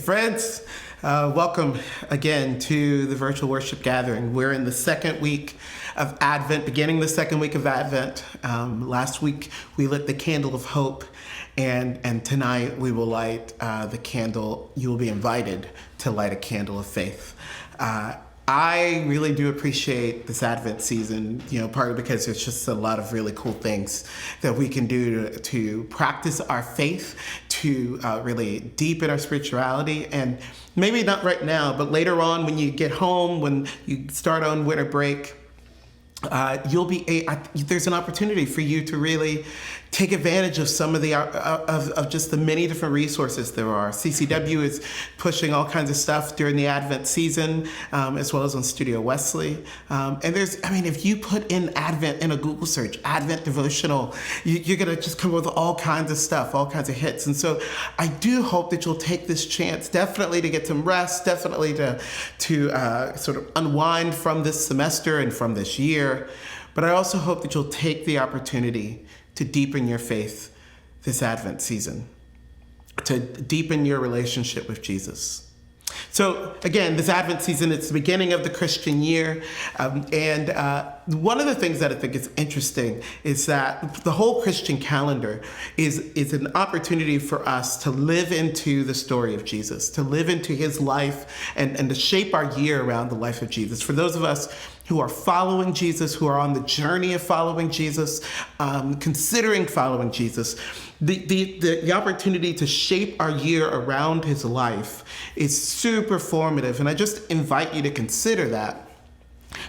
Friends, welcome again to the virtual worship gathering. We're in the second week of Advent, beginning the second week of Advent. Last week we lit the candle of hope, and tonight we will light the candle. You will be invited to light a candle of faith. I really do appreciate this Advent season, partly because there's just a lot of really cool things that we can do to practice our faith, to really deepen our spirituality. And maybe not right now, but later on when you get home, when you start on winter break, there's an opportunity for you to really take advantage of some of the of just the many different resources there are. CCW is pushing all kinds of stuff during the Advent season, as well as on Studio Wesley. And if you put in Advent in a Google search, Advent devotional, you're gonna just come up with all kinds of stuff, all kinds of hits. And so I do hope that you'll take this chance, definitely to get some rest, definitely to sort of unwind from this semester and from this year. But I also hope that you'll take the opportunity to deepen your faith this Advent season, to deepen your relationship with Jesus. So again, this Advent season, it's the beginning of the Christian year. And one of the things that I think is interesting is that the whole Christian calendar is an opportunity for us to live into the story of Jesus, to live into his life and to shape our year around the life of Jesus. For those of us who are following Jesus, who are on the journey of following Jesus, considering following Jesus, the opportunity to shape our year around his life is super formative. And I just invite you to consider that.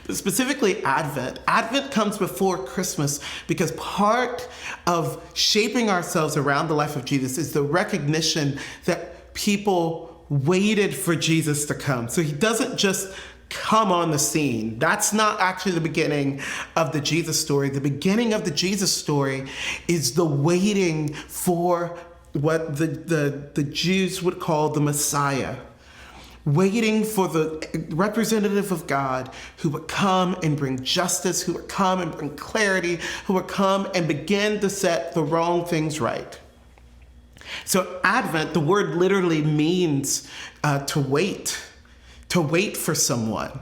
But specifically Advent comes before Christmas because part of shaping ourselves around the life of Jesus is the recognition that people waited for Jesus to come. So he doesn't just come on the scene. That's not actually the beginning of the Jesus story. The beginning of the Jesus story is the waiting for what the Jews would call the Messiah. Waiting for the representative of God who would come and bring justice, who would come and bring clarity, who would come and begin to set the wrong things right. So Advent, the word literally means to wait for someone.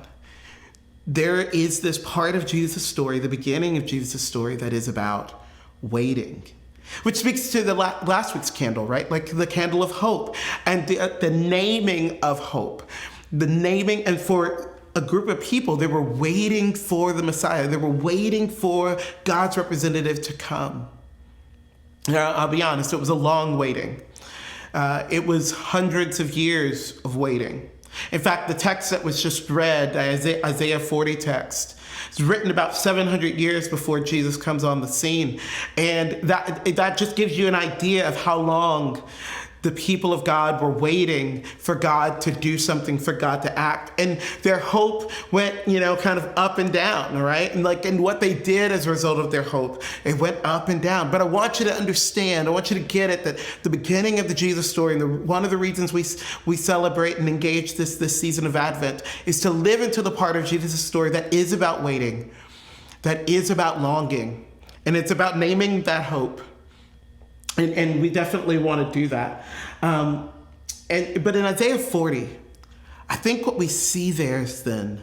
There is this part of Jesus' story, the beginning of Jesus' story, that is about waiting. Which speaks to the last week's candle, right? Like the candle of hope and the naming of hope. The naming, and for a group of people, they were waiting for the Messiah. They were waiting for God's representative to come. Now, I'll be honest, it was a long waiting. It was hundreds of years of waiting. In fact, the text that was just read, Isaiah 40 text, it's written about 700 years before Jesus comes on the scene. And that just gives you an idea of how long the people of God were waiting for God to do something, for God to act. And their hope went, kind of up and down, all right? And what they did as a result of their hope, it went up and down. But I want you to understand, I want you to get it, that the beginning of the Jesus story, and one of the reasons we celebrate and engage this season of Advent is to live into the part of Jesus' story that is about waiting, that is about longing, and it's about naming that hope. And we definitely want to do that. But in Isaiah 40, I think what we see there is then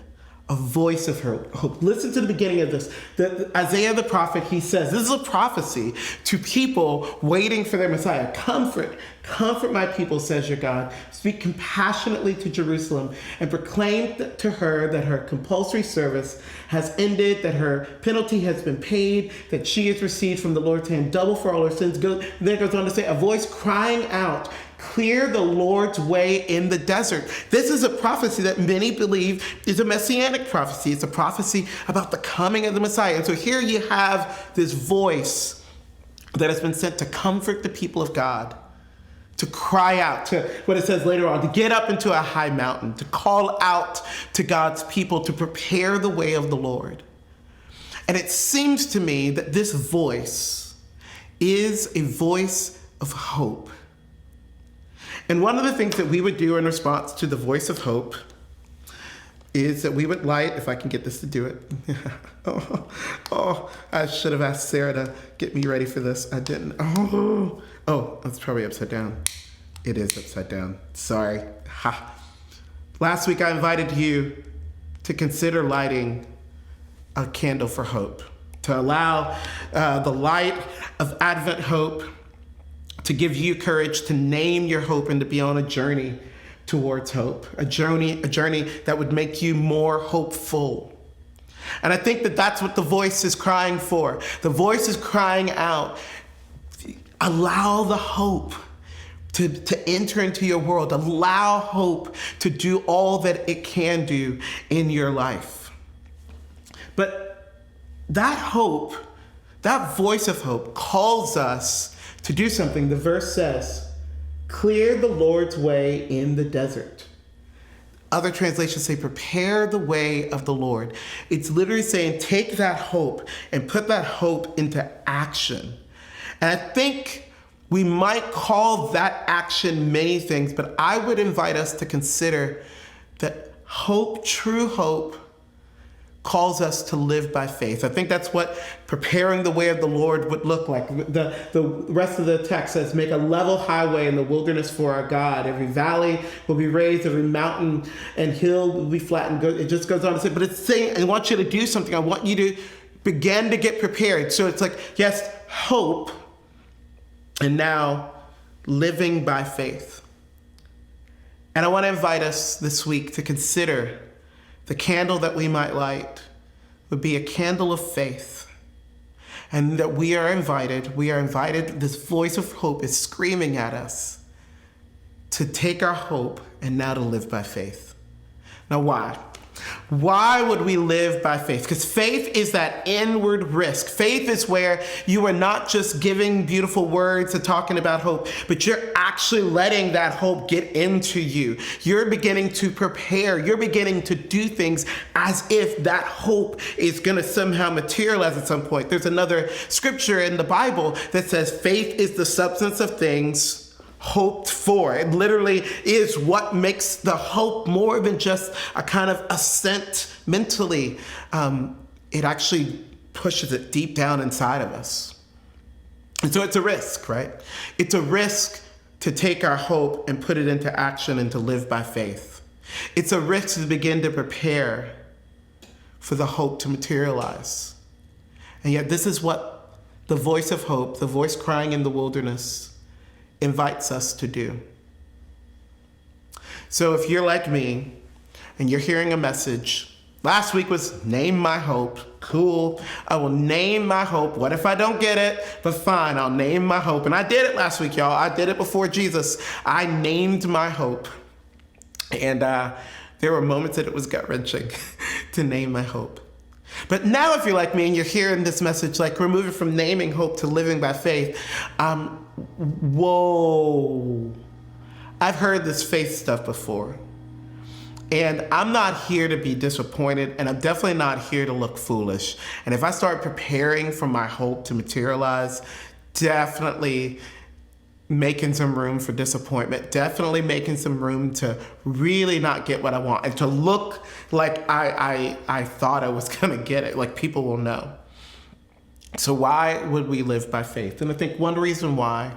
a voice of hope. Listen to the beginning of this. Isaiah the prophet, he says, this is a prophecy to people waiting for their Messiah. Comfort my people, says your God. Speak compassionately to Jerusalem and proclaim to her that her compulsory service has ended, that her penalty has been paid, that she has received from the Lord's hand double for all her sins. Then it goes on to say, a voice crying out, clear the Lord's way in the desert. This is a prophecy that many believe is a messianic prophecy. It's a prophecy about the coming of the Messiah. And so here you have this voice that has been sent to comfort the people of God, to cry out, to what it says later on, to get up into a high mountain, to call out to God's people, to prepare the way of the Lord. And it seems to me that this voice is a voice of hope. And one of the things that we would do in response to the voice of hope is that we would light, if I can get this to do it. I should have asked Sarah to get me ready for this. I didn't. Oh, that's probably upside down. It is upside down. Sorry. Ha. Last week I invited you to consider lighting a candle for hope, to allow the light of Advent hope to give you courage to name your hope and to be on a journey towards hope, a journey that would make you more hopeful. And I think that that's what the voice is crying for. The voice is crying out, allow the hope to enter into your world. Allow hope to do all that it can do in your life. But that hope, that voice of hope calls us to do something. The verse says, clear the Lord's way in the desert. Other translations say, prepare the way of the Lord. It's literally saying, take that hope and put that hope into action. And I think we might call that action many things, but I would invite us to consider that hope, true hope, calls us to live by faith. I think that's what preparing the way of the Lord would look like. The rest of the text says, make a level highway in the wilderness for our God. Every valley will be raised, every mountain and hill will be flattened. It just goes on to say, but it's saying, I want you to do something. I want you to begin to get prepared. So it's like, yes, hope, and now living by faith. And I want to invite us this week to consider the candle that we might light would be a candle of faith. And that we are invited, this voice of hope is screaming at us to take our hope and now to live by faith. Now, why? Why would we live by faith? Because faith is that inward risk. Faith is where you are not just giving beautiful words and talking about hope, but you're actually letting that hope get into you. You're beginning to prepare. You're beginning to do things as if that hope is going to somehow materialize at some point. There's another scripture in the Bible that says faith is the substance of things hoped for. It literally is what makes the hope more than just a kind of assent mentally. It actually pushes it deep down inside of us. And so it's a risk, right? It's a risk to take our hope and put it into action and to live by faith. It's a risk to begin to prepare for the hope to materialize. And yet this is what the voice of hope, the voice crying in the wilderness, invites us to do. So if you're like me and you're hearing a message, last week was name my hope. Cool. I will name my hope. What if I don't get it? But fine, I'll name my hope. And I did it last week, y'all. I did it before Jesus. I named my hope. And there were moments that it was gut-wrenching to name my hope. But now if you're like me and you're hearing this message, like we're moving from naming hope to living by faith, whoa, I've heard this faith stuff before. And I'm not here to be disappointed, and I'm definitely not here to look foolish. And if I start preparing for my hope to materialize, definitely making some room for disappointment, definitely making some room to really not get what I want and to look like I thought I was gonna get it, like people will know. So why would we live by faith? And I think one reason why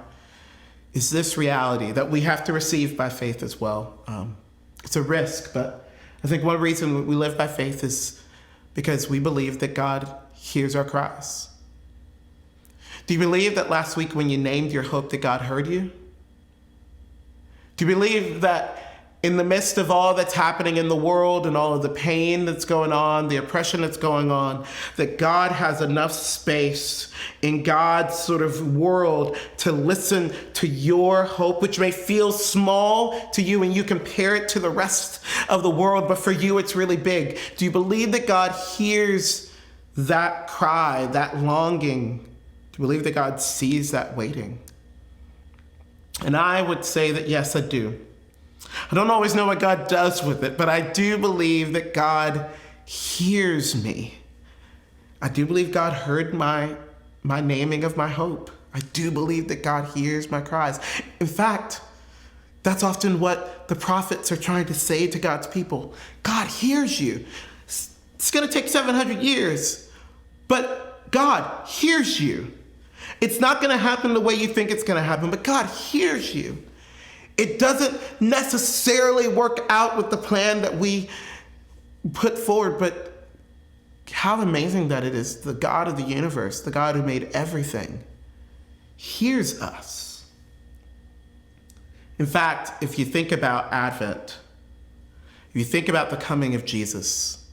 is this reality that we have to receive by faith as well. It's a risk, but I think one reason we live by faith is because we believe that God hears our cries. Do you believe that last week when you named your hope that God heard you? Do you believe that in the midst of all that's happening in the world and all of the pain that's going on, the oppression that's going on, that God has enough space in God's sort of world to listen to your hope, which may feel small to you and you compare it to the rest of the world, but for you it's really big. Do you believe that God hears that cry, that longing? Do you believe that God sees that waiting? And I would say that yes, I do. I don't always know what God does with it, but I do believe that God hears me. I do believe God heard my naming of my hope. I do believe that God hears my cries. In fact, that's often what the prophets are trying to say to God's people. God hears you. It's going to take 700 years, but God hears you. It's not going to happen the way you think it's going to happen, but God hears you. It doesn't necessarily work out with the plan that we put forward, but how amazing that it is. The God of the universe, the God who made everything, hears us. In fact, if you think about Advent, if you think about the coming of Jesus,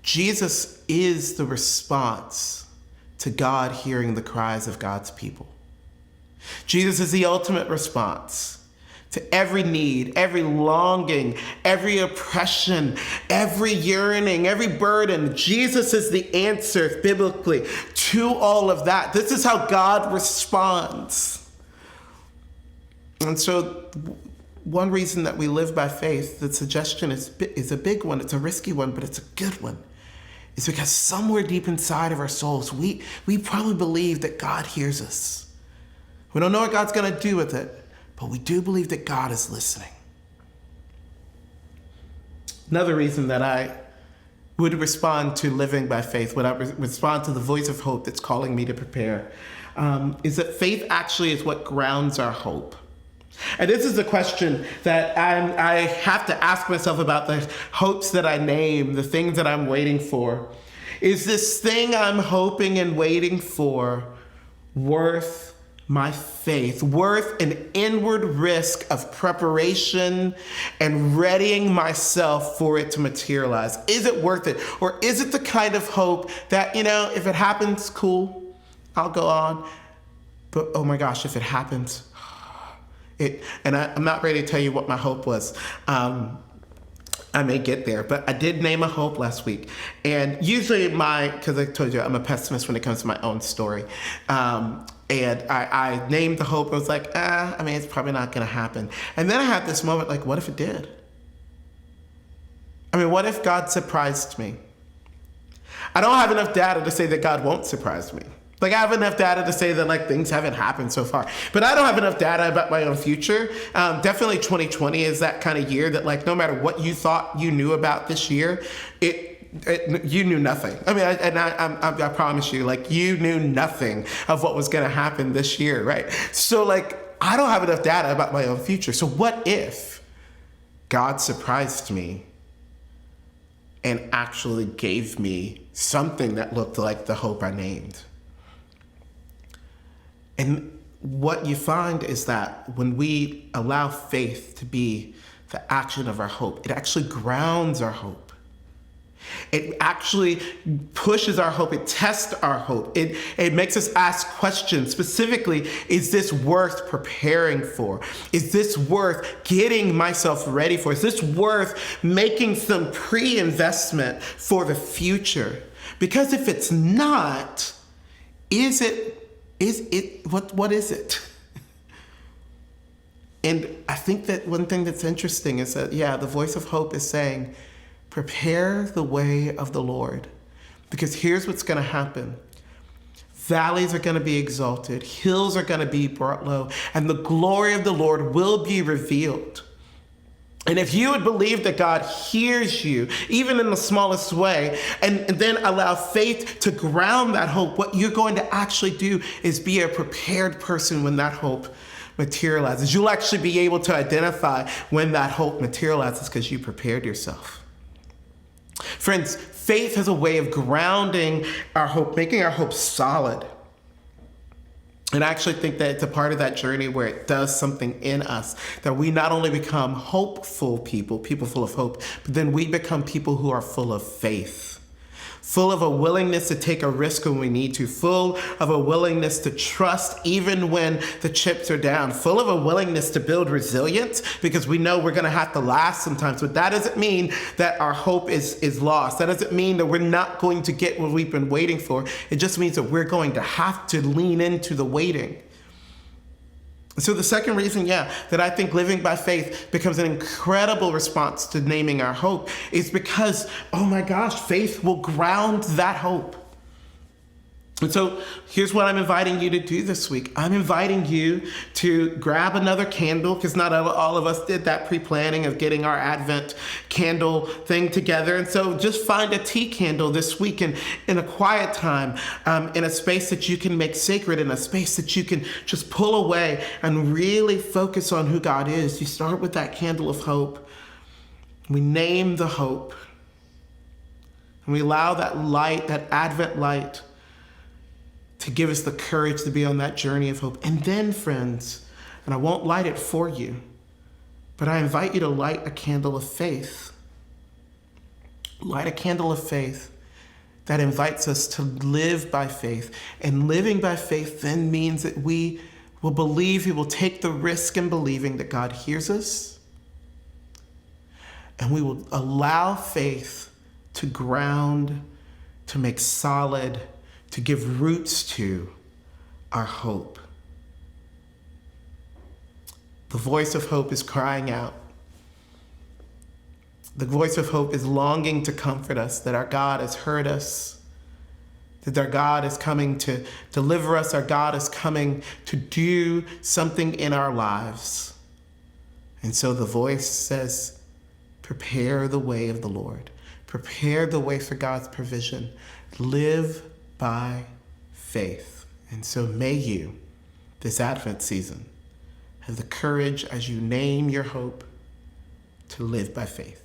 Jesus is the response to God hearing the cries of God's people. Jesus is the ultimate response to every need, every longing, every oppression, every yearning, every burden. Jesus is the answer biblically to all of that. This is how God responds. And so one reason that we live by faith, the suggestion is a big one, it's a risky one, but it's a good one. It's because somewhere deep inside of our souls, we probably believe that God hears us. We don't know what God's gonna do with it, but we do believe that God is listening. Another reason that I would respond to living by faith, would I respond to the voice of hope that's calling me to prepare, is that faith actually is what grounds our hope. And this is a question that I have to ask myself about the hopes that I name, the things that I'm waiting for. Is this thing I'm hoping and waiting for worth my faith, worth an inward risk of preparation and readying myself for it to materialize? Is it worth it? Or is it the kind of hope that, if it happens, cool, I'll go on. But oh my gosh, if it happens, I'm not ready to tell you what my hope was. I may get there, but I did name a hope last week. And usually because I told you I'm a pessimist when it comes to my own story. And I named the hope. I was like, it's probably not going to happen. And then I had this moment like, what if it did? What if God surprised me? I don't have enough data to say that God won't surprise me. I have enough data to say that things haven't happened so far, but I don't have enough data about my own future. Definitely 2020 is that kind of year that no matter what you thought you knew about this year, you knew nothing. I promise you, you knew nothing of what was going to happen this year, right? So I don't have enough data about my own future. So what if God surprised me and actually gave me something that looked like the hope I named? And what you find is that when we allow faith to be the action of our hope, it actually grounds our hope. It actually pushes our hope. It tests our hope. It makes us ask questions. Specifically, is this worth preparing for? Is this worth getting myself ready for? Is this worth making some pre-investment for the future? Because if it's not, what is it? And I think that one thing that's interesting is that, the voice of hope is saying, prepare the way of the Lord. Because here's what's going to happen. Valleys are going to be exalted. Hills are going to be brought low. And the glory of the Lord will be revealed. And if you would believe that God hears you, even in the smallest way, and then allow faith to ground that hope, what you're going to actually do is be a prepared person when that hope materializes. You'll actually be able to identify when that hope materializes because you prepared yourself. Friends, faith has a way of grounding our hope, making our hope solid. And I actually think that it's a part of that journey where it does something in us, that we not only become hopeful people full of hope, but then we become people who are full of faith, full of a willingness to take a risk when we need to, full of a willingness to trust even when the chips are down, full of a willingness to build resilience because we know we're going to have to last sometimes. But that doesn't mean that our hope is lost. That doesn't mean that we're not going to get what we've been waiting for. It just means that we're going to have to lean into the waiting. So the second reason, that I think living by faith becomes an incredible response to naming our hope is because, oh my gosh, faith will ground that hope. And so here's what I'm inviting you to do this week. I'm inviting you to grab another candle, because not all of us did that pre-planning of getting our Advent candle thing together. And so just find a tea candle this week in a quiet time, in a space that you can make sacred, in a space that you can just pull away and really focus on who God is. You start with that candle of hope. We name the hope. And we allow that light, that Advent light, to give us the courage to be on that journey of hope. And then, friends, and I won't light it for you, but I invite you to light a candle of faith. Light a candle of faith that invites us to live by faith. And living by faith then means that we will believe, we will take the risk in believing that God hears us. And we will allow faith to ground, to make solid, to give roots to our hope. The voice of hope is crying out. The voice of hope is longing to comfort us, that our God has heard us, that our God is coming to deliver us, our God is coming to do something in our lives. And so the voice says, prepare the way of the Lord. Prepare the way for God's provision. Live by faith. And so may you, this Advent season, have the courage as you name your hope to live by faith.